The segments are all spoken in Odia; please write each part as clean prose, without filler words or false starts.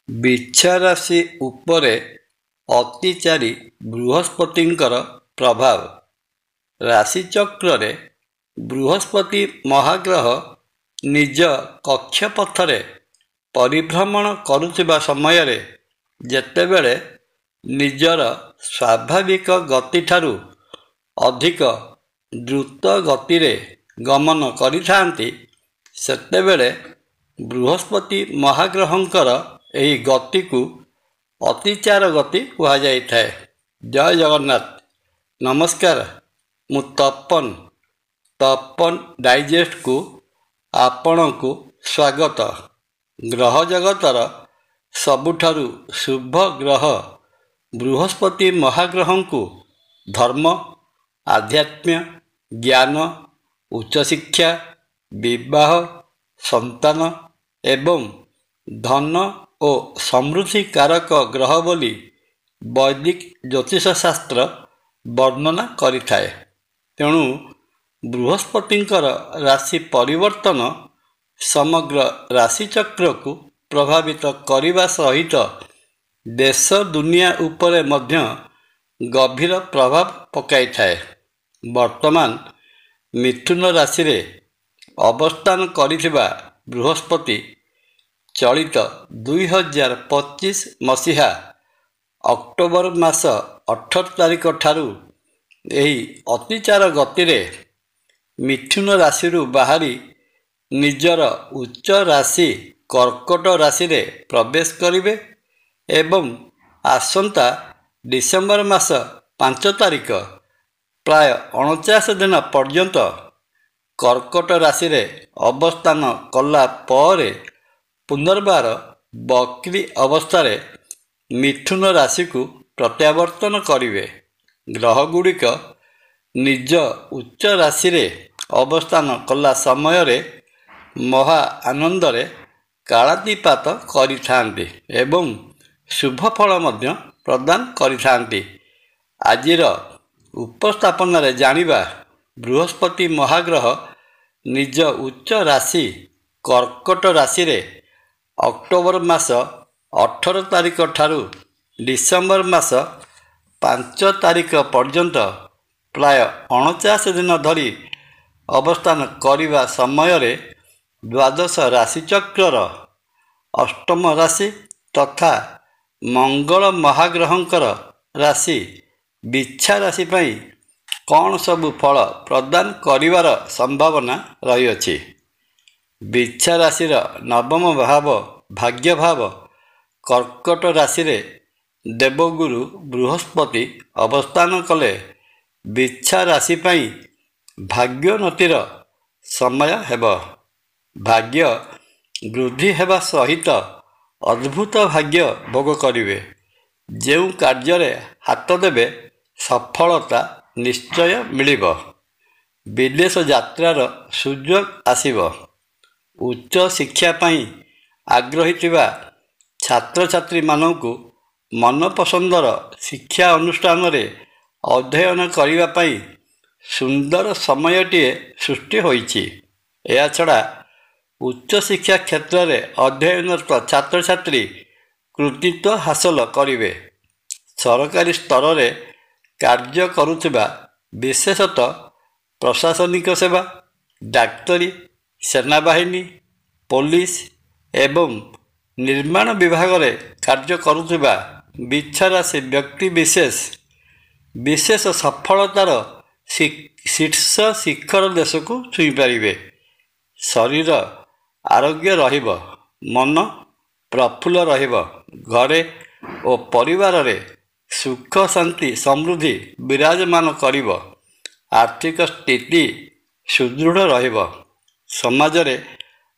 ବିଛା ରାଶି ଉପରେ ଅତିଚାରୀ ବୃହସ୍ପତିଙ୍କର ପ୍ରଭାବ। ରାଶିଚକ୍ରରେ ବୃହସ୍ପତି ମହାଗ୍ରହ ନିଜ କକ୍ଷପଥରେ ପରିଭ୍ରମଣ କରୁଥିବା ସମୟରେ ଯେତେବେଳେ ନିଜର ସ୍ୱାଭାବିକ ଗତିଠାରୁ ଅଧିକ ଦ୍ରୁତ ଗତିରେ ଗମନ କରିଥାନ୍ତି, ସେତେବେଳେ ବୃହସ୍ପତି ମହାଗ୍ରହଙ୍କର ଏହି ଗତିକୁ ଅତିଚାର ଗତି କୁହାଯାଇଥାଏ। ଜୟ ଜଗନ୍ନାଥ। ନମସ୍କାର, ମୁଁ ତପନ ଡାଇଜେଷ୍ଟକୁ ଆପଣଙ୍କୁ ସ୍ୱାଗତ। ଗ୍ରହ ଜଗତର ସବୁଠାରୁ ଶୁଭ ଗ୍ରହ ବୃହସ୍ପତି ମହାଗ୍ରହଙ୍କୁ ଧର୍ମ, ଆଧ୍ୟାତ୍ମ, ଜ୍ଞାନ, ଉଚ୍ଚଶିକ୍ଷା, ବିବାହ, ସନ୍ତାନ ଏବଂ ଧନ ଓ ସମୃଦ୍ଧି କାରକ ଗ୍ରହ ବୋଲି ବୈଦିକ ଜ୍ୟୋତିଷ ଶାସ୍ତ୍ର ବର୍ଣ୍ଣନା କରିଥାଏ। ତେଣୁ ବୃହସ୍ପତିଙ୍କର ରାଶି ପରିବର୍ତ୍ତନ ସମଗ୍ର ରାଶିଚକ୍ରକୁ ପ୍ରଭାବିତ କରିବା ସହିତ ଦେଶ ଦୁନିଆ ଉପରେ ମଧ୍ୟ ଗଭୀର ପ୍ରଭାବ ପକାଇଥାଏ। ବର୍ତ୍ତମାନ ମିଥୁନ ରାଶିରେ ଅବସ୍ଥାନ କରିଥିବା ବୃହସ୍ପତି ଚଳିତ 2025 ମସିହା ଅକ୍ଟୋବର ମାସ 18 ତାରିଖ ଠାରୁ ଏହି ଅତିଚାର ଗତିରେ ମିଥୁନ ରାଶିରୁ ବାହାରି ନିଜର ଉଚ୍ଚ ରାଶି କର୍କଟ ରାଶିରେ ପ୍ରବେଶ କରିବେ ଏବଂ ଆସନ୍ତା ଡିସେମ୍ବର ମାସ 5 ତାରିଖ ପ୍ରାୟ 49 ଦିନ ପର୍ଯ୍ୟନ୍ତ କର୍କଟ ରାଶିରେ ଅବସ୍ଥାନ କଲା ପରେ ପୁନର୍ବାର ବକ୍ରି ଅବସ୍ଥାରେ ମିଥୁନ ରାଶିକୁ ପ୍ରତ୍ୟାବର୍ତ୍ତନ କରିବେ। ଗ୍ରହଗୁଡ଼ିକ ନିଜ ଉଚ୍ଚ ରାଶିରେ ଅବସ୍ଥାନ କଲା ସମୟରେ ମହା ଆନନ୍ଦରେ କାଳାତିପାତ କରିଥାନ୍ତି ଏବଂ ଶୁଭ ଫଳ ମଧ୍ୟ ପ୍ରଦାନ କରିଥାନ୍ତି। ଆଜିର ଉପସ୍ଥାପନାରେ ଜାଣିବା, ବୃହସ୍ପତି ମହାଗ୍ରହ ନିଜ ଉଚ୍ଚ ରାଶି କର୍କଟ ରାଶିରେ ଅକ୍ଟୋବର ମାସ 18 ତାରିଖ ଠାରୁ ଡିସେମ୍ବର ମାସ 5 ତାରିଖ ପର୍ଯ୍ୟନ୍ତ ପ୍ରାୟ 49 ଦିନ ଧରି ଅବସ୍ଥାନ କରିବା ସମୟରେ ଦ୍ୱାଦଶ ରାଶିଚକ୍ରର ଅଷ୍ଟମ ରାଶି ତଥା ମଙ୍ଗଳ ମହାଗ୍ରହଙ୍କର ରାଶି ବିଛା ରାଶି ପାଇଁ କ'ଣ ସବୁ ଫଳ ପ୍ରଦାନ କରିବାର ସମ୍ଭାବନା ରହିଅଛି। ବିଛା ରାଶିର ନବମ ଭାବ ଭାଗ୍ୟ ଭାବ କର୍କଟ ରାଶିରେ ଦେବଗୁରୁ ବୃହସ୍ପତି ଅବସ୍ଥାନ କଲେ ବିଛା ରାଶି ପାଇଁ ଭାଗ୍ୟୋନ୍ନତିର ସମୟ ହେବ। ଭାଗ୍ୟ ବୃଦ୍ଧି ହେବା ସହିତ ଅଦ୍ଭୁତ ଭାଗ୍ୟ ଭୋଗ କରିବେ। ଯେଉଁ କାର୍ଯ୍ୟରେ ହାତ ଦେବେ ସଫଳତା ନିଶ୍ଚୟ ମିଳିବ। ବିଦେଶ ଯାତ୍ରାର ସୁଯୋଗ ଆସିବ। ଉଚ୍ଚ ଶିକ୍ଷା ପାଇଁ ଆଗ୍ରହୀ ଥିବା ଛାତ୍ରଛାତ୍ରୀମାନଙ୍କୁ ମନପସନ୍ଦର ଶିକ୍ଷା ଅନୁଷ୍ଠାନରେ ଅଧ୍ୟୟନ କରିବା ପାଇଁ ସୁନ୍ଦର ସମୟଟିଏ ସୃଷ୍ଟି ହୋଇଛି। ଏହାଛଡ଼ା ଉଚ୍ଚଶିକ୍ଷା କ୍ଷେତ୍ରରେ ଅଧ୍ୟୟନରତ ଛାତ୍ରଛାତ୍ରୀ କୃତିତ୍ୱ ହାସଲ କରିବେ। ସରକାରୀ ସ୍ତରରେ କାର୍ଯ୍ୟ କରୁଥିବା, ବିଶେଷତଃ ପ୍ରଶାସନିକ ସେବା, ଡାକ୍ତରୀ, ସେନାବାହିନୀ, ପୋଲିସ ଏବଂ ନିର୍ମାଣ ବିଭାଗରେ କାର୍ଯ୍ୟ କରୁଥିବା ବିଛା ରାଶି ବ୍ୟକ୍ତିବିଶେଷ ବିଶେଷ ସଫଳତାର ଶୀର୍ଷ ଶିଖର ଦେଶକୁ ଛୁଇଁପାରିବେ। ଶରୀର ଆରୋଗ୍ୟ ରହିବ, ମନ ପ୍ରଫୁଲ୍ଲ ରହିବ। ଘରେ ଓ ପରିବାରରେ ସୁଖ ଶାନ୍ତି ସମୃଦ୍ଧି ବିରାଜମାନ କରିବ। ଆର୍ଥିକ ସ୍ଥିତି ସୁଦୃଢ଼ ରହିବ। ସମାଜରେ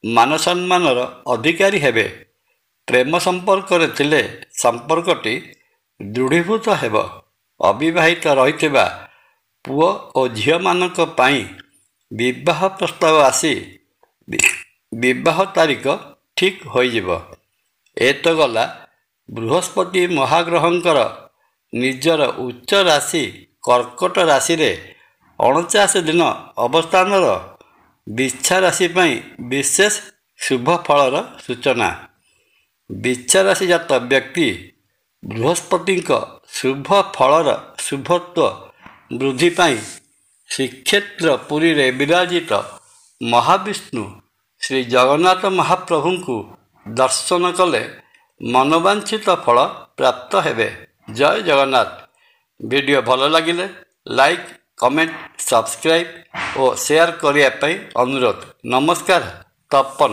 ମାନସମ୍ମାନର ଅଧିକାରୀ ହେବେ। ପ୍ରେମ ସମ୍ପର୍କରେ ଥିଲେ ସମ୍ପର୍କଟି ଦୃଢ଼ୀଭୂତ ହେବ। ଅବିବାହିତ ରହିଥିବା ପୁଅ ଓ ଝିଅମାନଙ୍କ ପାଇଁ ବିବାହ ପ୍ରସ୍ତାବ ଆସି ବିବାହ ତାରିଖ ଠିକ୍ ହୋଇଯିବ। ଏ ତ ଗଲା ବୃହସ୍ପତି ମହାଗ୍ରହଙ୍କର ନିଜର ଉଚ୍ଚ ରାଶି କର୍କଟ ରାଶିରେ 49 ଦିନ ଅବସ୍ଥାନର ବିଛା ରାଶି ପାଇଁ ବିଶେଷ ଶୁଭ ଫଳର ସୂଚନା। ବିଚ୍ଛାରାଶିଜାତ ବ୍ୟକ୍ତି ବୃହସ୍ପତିଙ୍କ ଶୁଭ ଫଳର ଶୁଭତ୍ୱ ବୃଦ୍ଧି ପାଇଁ ଶ୍ରୀକ୍ଷେତ୍ର ପୁରୀରେ ବିରାଜିତ ମହାବିଷ୍ଣୁ ଶ୍ରୀ ଜଗନ୍ନାଥ ମହାପ୍ରଭୁଙ୍କୁ ଦର୍ଶନ କଲେ ମନୋବାଞ୍ଛିତ ଫଳ ପ୍ରାପ୍ତ ହେବେ। ଜୟ ଜଗନ୍ନାଥ। ଭିଡ଼ିଓ ଭଲ ଲାଗିଲେ ଲାଇକ୍, କମେଣ୍ଟ, ସବସ୍କ୍ରାଇବ୍ ଓ ସେୟାର କରିବା ପାଇଁ ଅନୁରୋଧ। ନମସ୍କାର। ତପନ।